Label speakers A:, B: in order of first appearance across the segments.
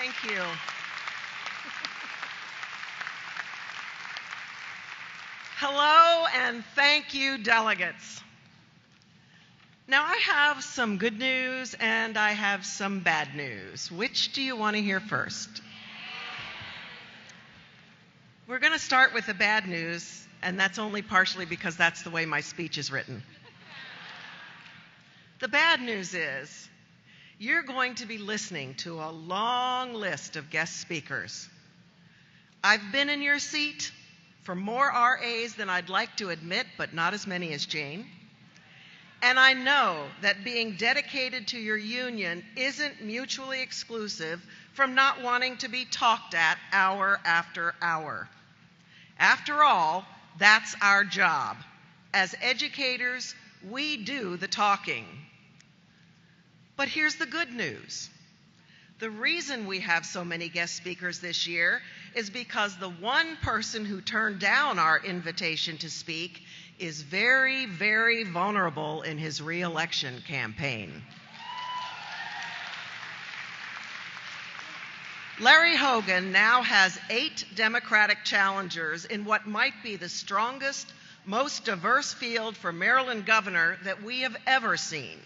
A: Thank you. Hello and thank you, delegates. Now I have some good news and I have some bad news. Which do you want to hear first? We're going to start with the bad news, and that's only partially because that's the way my speech is written. The bad news is you're going to be listening to a long list of guest speakers. I've been in your seat for more RAs than I'd like to admit, but not as many as Jane. And I know that being dedicated to your union isn't mutually exclusive from not wanting to be talked at hour after hour. After all, that's our job. As educators, we do the talking. But here's the good news. The reason we have so many guest speakers this year is because the one person who turned down our invitation to speak is very, very vulnerable in his re-election campaign. Larry Hogan now has 8 Democratic challengers in what might be the strongest, most diverse field for Maryland governor that we have ever seen.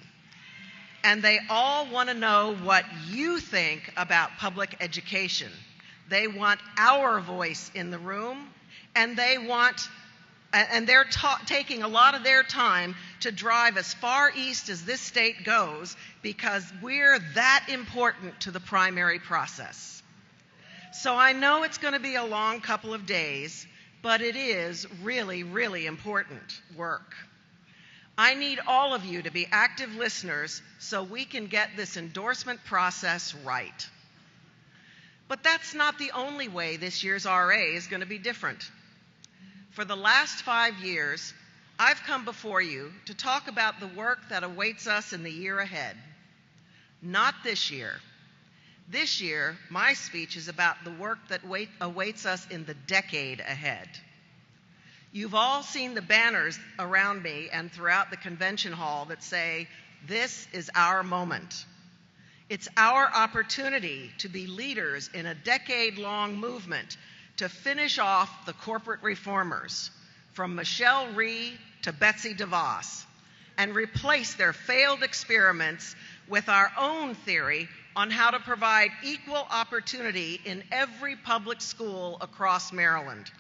A: And they all want to know what you think about public education. They want our voice in the room, and they're taking a lot of their time to drive as far east as this state goes because we're that important to the primary process. So I know it's going to be a long couple of days, but it is really, really important work. I need all of you to be active listeners so we can get this endorsement process right. But that's not the only way this year's RA is going to be different. For the last 5 years, I've come before you to talk about the work that awaits us in the year ahead. Not this year. This year, my speech is about the work that awaits us in the decade ahead. You've all seen the banners around me and throughout the convention hall that say, "This is our moment." It's our opportunity to be leaders in a decade-long movement to finish off the corporate reformers, from Michelle Rhee to Betsy DeVos, and replace their failed experiments with our own theory on how to provide equal opportunity in every public school across Maryland.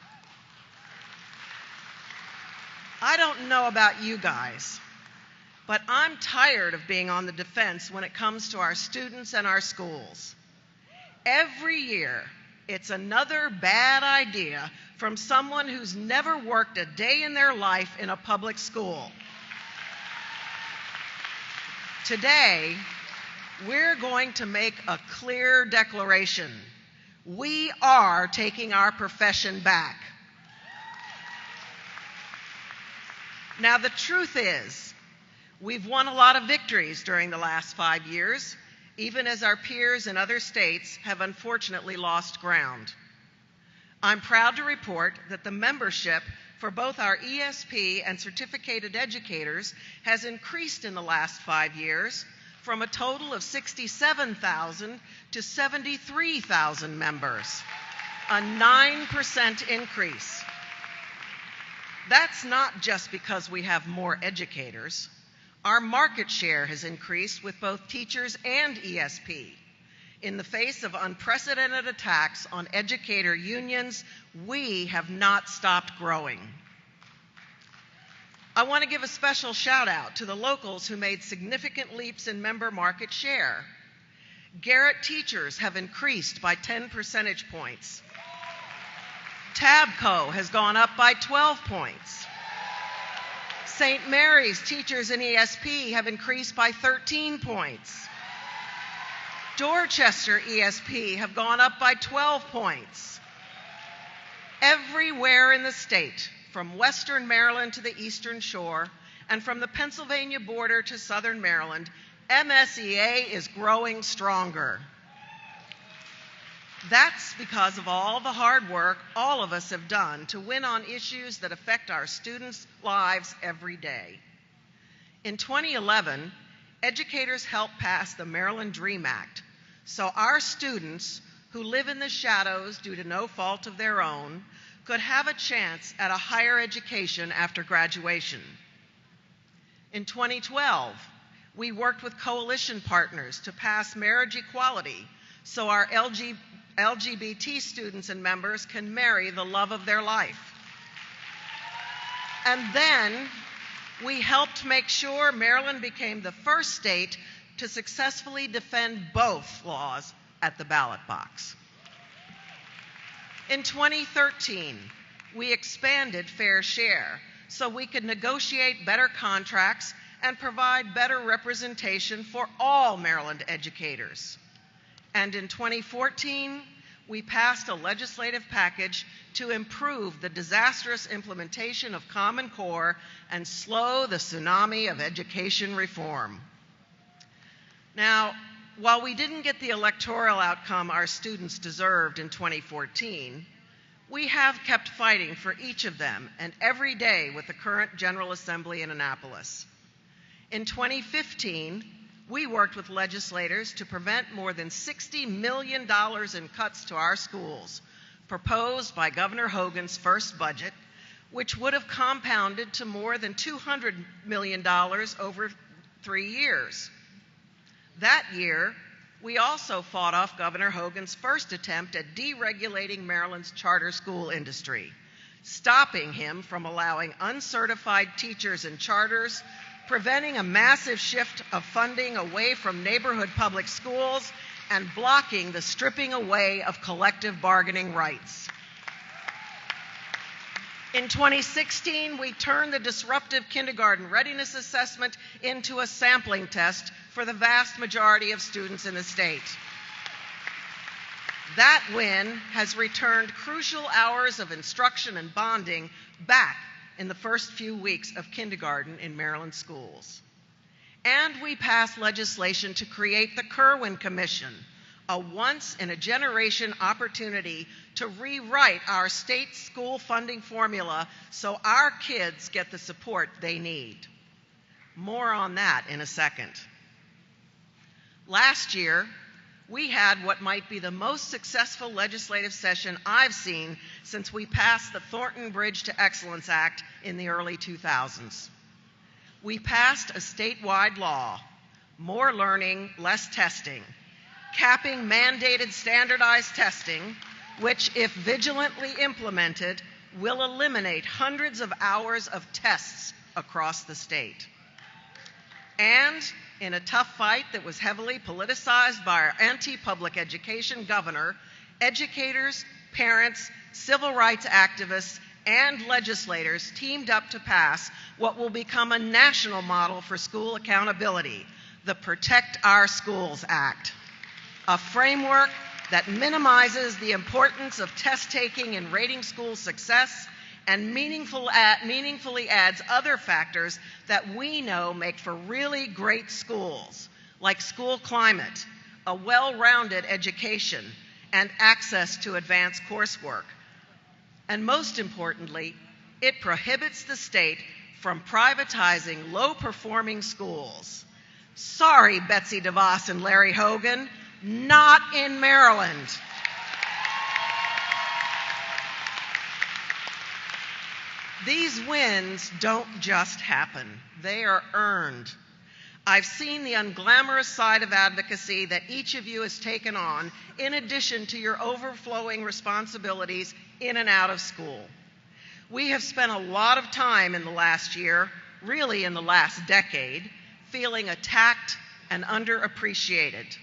A: I don't know about you guys, but I'm tired of being on the defense when it comes to our students and our schools. Every year, it's another bad idea from someone who's never worked a day in their life in a public school. Today, we're going to make a clear declaration. We are taking our profession back. Now, the truth is, we've won a lot of victories during the last 5 years, even as our peers in other states have unfortunately lost ground. I'm proud to report that the membership for both our ESP and certificated educators has increased in the last 5 years from a total of 67,000 to 73,000 members, a 9% increase. That's not just because we have more educators. Our market share has increased with both teachers and ESP. In the face of unprecedented attacks on educator unions, we have not stopped growing. I want to give a special shout out to the locals who made significant leaps in member market share. Garrett teachers have increased by 10 percentage points. Tabco has gone up by 12 points. St. Mary's teachers in ESP have increased by 13 points. Dorchester ESP have gone up by 12 points. Everywhere in the state, from Western Maryland to the Eastern Shore, and from the Pennsylvania border to Southern Maryland, MSEA is growing stronger. That's because of all the hard work all of us have done to win on issues that affect our students' lives every day. In 2011, educators helped pass the Maryland Dream Act, so our students who live in the shadows due to no fault of their own could have a chance at a higher education after graduation. In 2012, we worked with coalition partners to pass marriage equality so our LGBT students and members can marry the love of their life. And then we helped make sure Maryland became the first state to successfully defend both laws at the ballot box. In 2013, we expanded Fair Share so we could negotiate better contracts and provide better representation for all Maryland educators. And in 2014, we passed a legislative package to improve the disastrous implementation of Common Core and slow the tsunami of education reform. Now, while we didn't get the electoral outcome our students deserved in 2014, we have kept fighting for each of them and every day with the current General Assembly in Annapolis. In 2015, we worked with legislators to prevent more than $60 million in cuts to our schools, proposed by Governor Hogan's first budget, which would have compounded to more than $200 million over 3 years. That year, we also fought off Governor Hogan's first attempt at deregulating Maryland's charter school industry, stopping him from allowing uncertified teachers in charters, preventing a massive shift of funding away from neighborhood public schools, and blocking the stripping away of collective bargaining rights. In 2016, we turned the disruptive kindergarten readiness assessment into a sampling test for the vast majority of students in the state. That win has returned crucial hours of instruction and bonding back in the first few weeks of kindergarten in Maryland schools. And we passed legislation to create the Kirwan Commission, a once-in-a-generation opportunity to rewrite our state school funding formula so our kids get the support they need. More on that in a second. Last year, we had what might be the most successful legislative session I've seen since we passed the Thornton Bridge to Excellence Act in the early 2000s. We passed a statewide law, more learning, less testing, capping mandated standardized testing, which, if vigilantly implemented, will eliminate hundreds of hours of tests across the state. And in a tough fight that was heavily politicized by our anti-public education governor, educators, parents, civil rights activists, and legislators teamed up to pass what will become a national model for school accountability, the Protect Our Schools Act, a framework that minimizes the importance of test-taking in rating school success and meaningfully adds other factors that we know make for really great schools, like school climate, a well-rounded education, and access to advanced coursework. And most importantly, it prohibits the state from privatizing low-performing schools. Sorry, Betsy DeVos and Larry Hogan, not in Maryland. These wins don't just happen, they are earned. I've seen the unglamorous side of advocacy that each of you has taken on, in addition to your overflowing responsibilities in and out of school. We have spent a lot of time in the last year, really in the last decade, feeling attacked and underappreciated.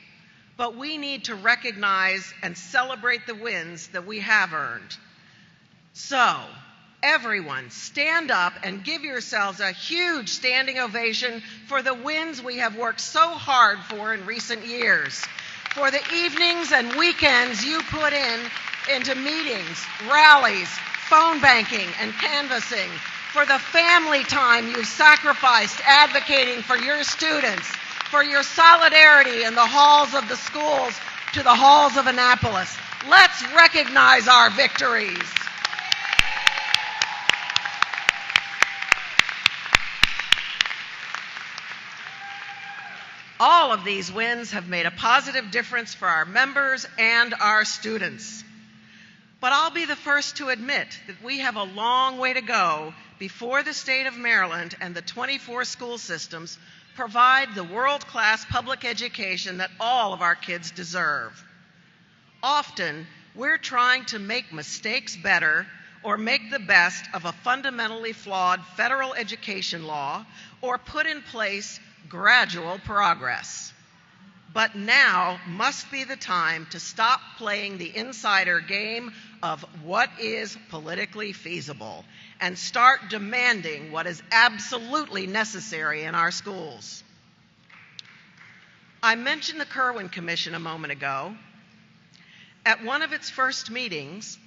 A: But we need to recognize and celebrate the wins that we have earned. So, everyone, stand up and give yourselves a huge standing ovation for the wins we have worked so hard for in recent years, for the evenings and weekends you put into meetings, rallies, phone banking, and canvassing, for the family time you've sacrificed advocating for your students, for your solidarity in the halls of the schools to the halls of Annapolis. Let's recognize our victories. All of these wins have made a positive difference for our members and our students. But I'll be the first to admit that we have a long way to go before the state of Maryland and the 24 school systems provide the world-class public education that all of our kids deserve. Often, we're trying to make mistakes better or make the best of a fundamentally flawed federal education law or put in place gradual progress. But now must be the time to stop playing the insider game of what is politically feasible and start demanding what is absolutely necessary in our schools. I mentioned the Kirwan Commission a moment ago. At one of its first meetings,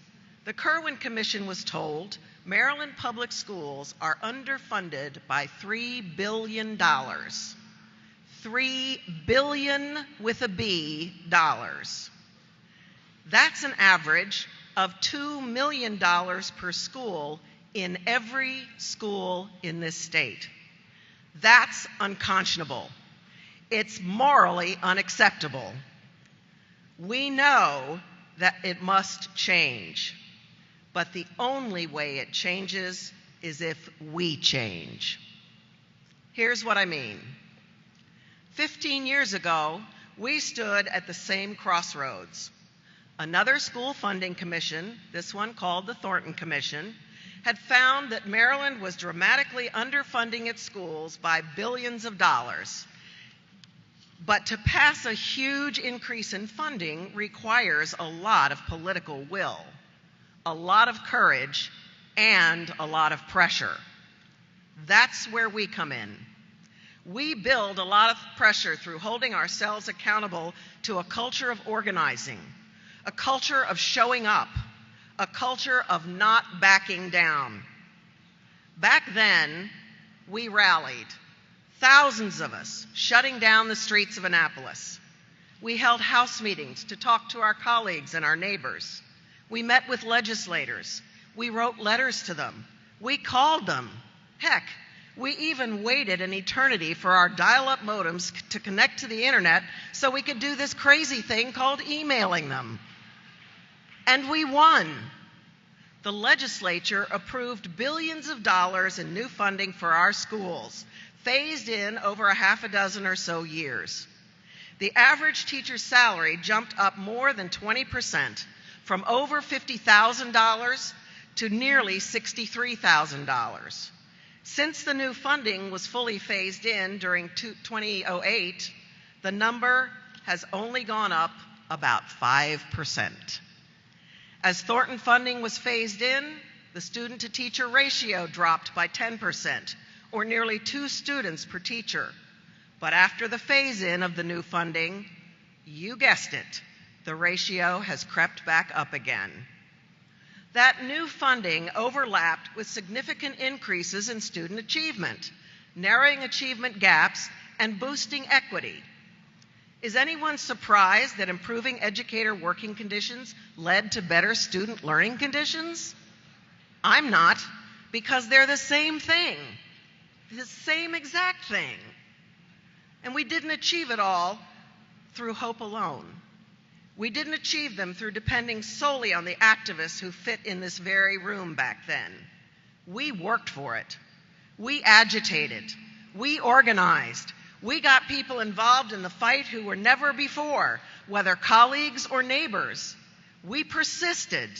A: the Kirwan Commission was told Maryland public schools are underfunded by $3 billion. $3 billion with a B dollars. That's an average of $2 million per school in every school in this state. That's unconscionable. It's morally unacceptable. We know that it must change, but the only way it changes is if we change. Here's what I mean. 15 years ago, we stood at the same crossroads. Another school funding commission, this one called the Thornton Commission, had found that Maryland was dramatically underfunding its schools by billions of dollars. But to pass a huge increase in funding requires a lot of political will, a lot of courage, and a lot of pressure. That's where we come in. We build a lot of pressure through holding ourselves accountable to a culture of organizing, a culture of showing up, a culture of not backing down. Back then, we rallied, thousands of us shutting down the streets of Annapolis. We held house meetings to talk to our colleagues and our neighbors. We met with legislators. We wrote letters to them. We called them. Heck, we even waited an eternity for our dial-up modems to connect to the internet so we could do this crazy thing called emailing them. And we won. The legislature approved billions of dollars in new funding for our schools, phased in over a half a dozen or so years. The average teacher's salary jumped up more than 20%, from over $50,000 to nearly $63,000. Since the new funding was fully phased in during 2008, the number has only gone up about 5%. As Thornton funding was phased in, the student-to-teacher ratio dropped by 10%, or nearly 2 students per teacher. But after the phase-in of the new funding, you guessed it, the ratio has crept back up again. That new funding overlapped with significant increases in student achievement, narrowing achievement gaps, and boosting equity. Is anyone surprised that improving educator working conditions led to better student learning conditions? I'm not, because they're the same thing, the same exact thing. And we didn't achieve it all through hope alone. We didn't achieve them through depending solely on the activists who fit in this very room back then. We worked for it. We agitated. We organized. We got people involved in the fight who were never before, whether colleagues or neighbors. We persisted,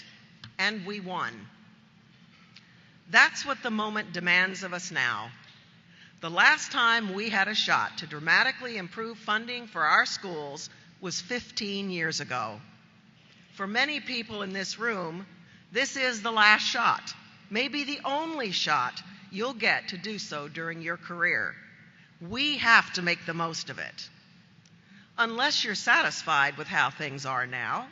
A: and we won. That's what the moment demands of us now. The last time we had a shot to dramatically improve funding for our schools was 15 years ago. For many people in this room, this is the last shot, maybe the only shot you'll get to do so during your career. We have to make the most of it. Unless you're satisfied with how things are now,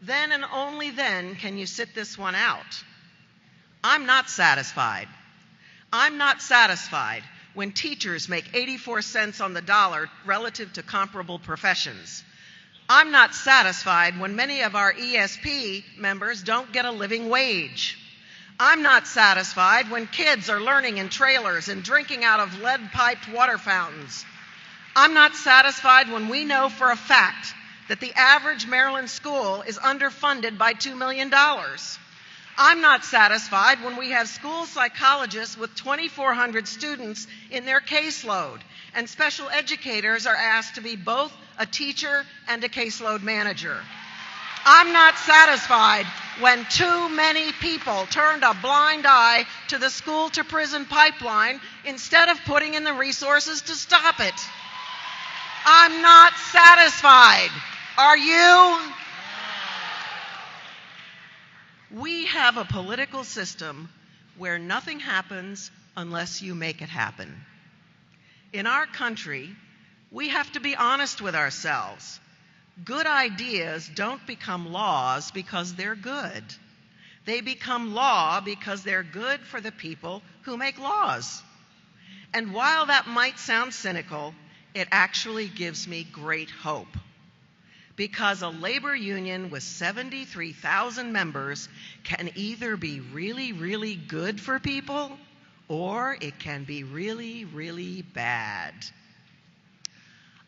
A: then and only then can you sit this one out. I'm not satisfied. I'm not satisfied when teachers make 84 cents on the dollar relative to comparable professions. I'm not satisfied when many of our ESP members don't get a living wage. I'm not satisfied when kids are learning in trailers and drinking out of lead-piped water fountains. I'm not satisfied when we know for a fact that the average Maryland school is underfunded by $2 million. I'm not satisfied when we have school psychologists with 2,400 students in their caseload, and special educators are asked to be both a teacher and a caseload manager. I'm not satisfied when too many people turned a blind eye to the school-to-prison pipeline instead of putting in the resources to stop it. I'm not satisfied. Are you? We have a political system where nothing happens unless you make it happen. In our country, we have to be honest with ourselves. Good ideas don't become laws because they're good. They become law because they're good for the people who make laws. And while that might sound cynical, it actually gives me great hope. Because a labor union with 73,000 members can either be really, really good for people, or it can be really, really bad.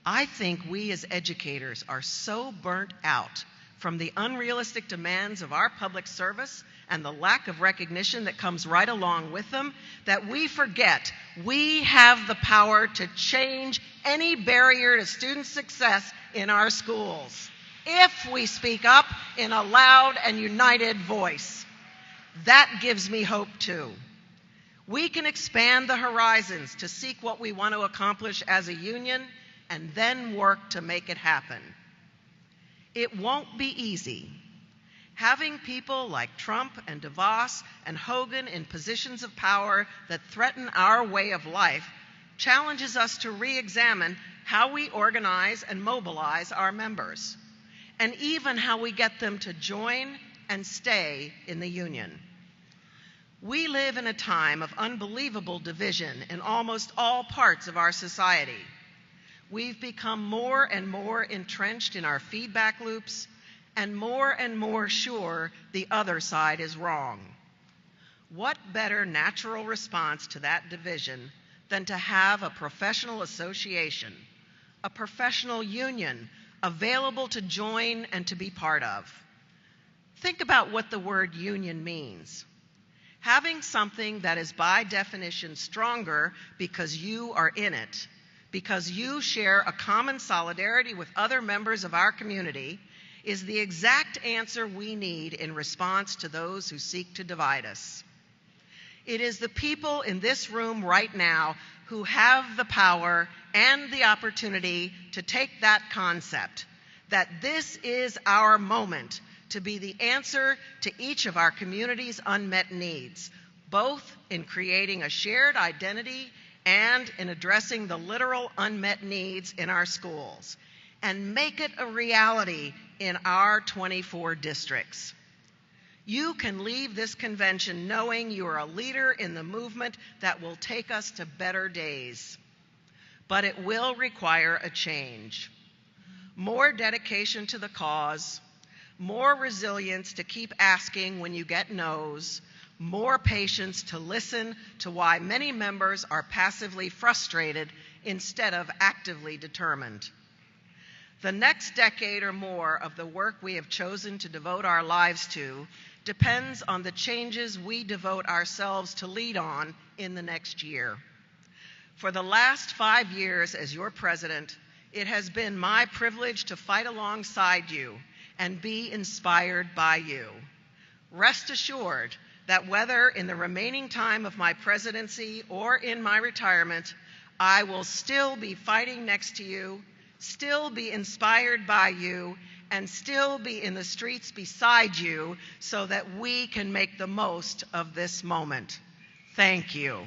A: I think we as educators are so burnt out from the unrealistic demands of our public service and the lack of recognition that comes right along with them that we forget we have the power to change any barrier to student success in our schools if we speak up in a loud and united voice. That gives me hope too. We can expand the horizons to seek what we want to accomplish as a union and then work to make it happen. It won't be easy. Having people like Trump and DeVos and Hogan in positions of power that threaten our way of life challenges us to re-examine how we organize and mobilize our members, and even how we get them to join and stay in the union. We live in a time of unbelievable division in almost all parts of our society. We've become more and more entrenched in our feedback loops and more sure the other side is wrong. What better natural response to that division than to have a professional association, a professional union available to join and to be part of? Think about what the word union means. Having something that is by definition stronger because you are in it, because you share a common solidarity with other members of our community, is the exact answer we need in response to those who seek to divide us. It is the people in this room right now who have the power and the opportunity to take that concept, that this is our moment to be the answer to each of our community's unmet needs, both in creating a shared identity and in addressing the literal unmet needs in our schools, and make it a reality in our 24 districts. You can leave this convention knowing you are a leader in the movement that will take us to better days. But it will require a change. More dedication to the cause, more resilience to keep asking when you get no's, more patience to listen to why many members are passively frustrated instead of actively determined. The next decade or more of the work we have chosen to devote our lives to depends on the changes we devote ourselves to lead on in the next year. For the last 5 years as your president, it has been my privilege to fight alongside you and be inspired by you. Rest assured that whether in the remaining time of my presidency or in my retirement, I will still be fighting next to you, still be inspired by you, and still be in the streets beside you so that we can make the most of this moment. Thank you.